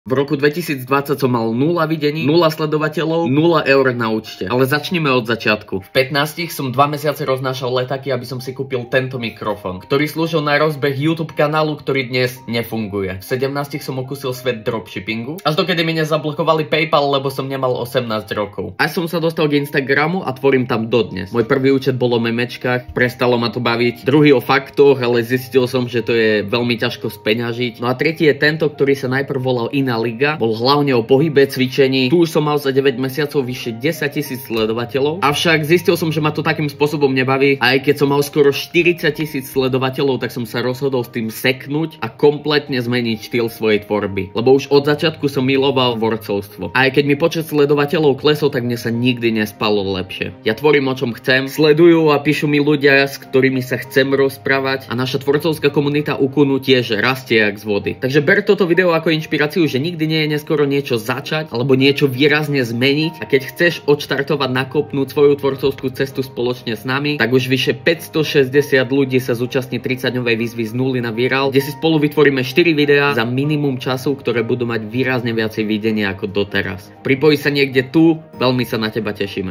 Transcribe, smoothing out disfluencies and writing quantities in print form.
V roku 2020 som mal 0 videní, 0 sledovateľov, 0 eur na účte. Ale začneme od začiatku. V 15 som 2 mesiace roznášal letáky, aby som si kúpil tento mikrofón, ktorý slúžil na rozbeh YouTube kanálu, ktorý dnes nefunguje. V 17 som okusil svet dropshippingu, až dokedy mi nezablokovali PayPal, lebo som nemal 18 rokov. A som sa dostal k Instagramu a tvorím tam dodnes. Môj prvý účet bolo o memečkách, prestalo ma to baviť. Druhý o faktoch, ale zistil som, že to je veľmi ťažko speňažiť. No a tretí je tento, ktorý sa najprv volal Liga, bol hlavne o pohybe, cvičení. Tu už som mal za 9 mesiacov vyše 10 000 sledovateľov. Avšak zistil som, že ma to takým spôsobom nebaví. A aj keď som mal skoro 40 000 sledovateľov, tak som sa rozhodol s tým seknúť a kompletne zmeniť štýl svojej tvorby. Lebo už od začiatku som miloval tvorcovstvo. A aj keď mi počet sledovateľov klesol, tak mne sa nikdy nespalo lepšie. Ja tvorím o čom chcem, sledujú a píšu mi ľudia, s ktorými sa chcem rozprávať, a naša tvorcovská komunita Ukunu tiež rastie jak z vody. Takže ber toto video ako inšpiráciu, že nikdy nie je neskoro niečo začať alebo niečo výrazne zmeniť, a keď chceš odštartovať, nakopnúť svoju tvorcovskú cestu spoločne s nami, tak už vyše 560 ľudí sa zúčastní 30-dňovej výzvy z nuly na Viral, kde si spolu vytvoríme 4 videá za minimum času, ktoré budú mať výrazne viacej videnia ako doteraz. Pripojí sa niekde tu, veľmi sa na teba tešíme.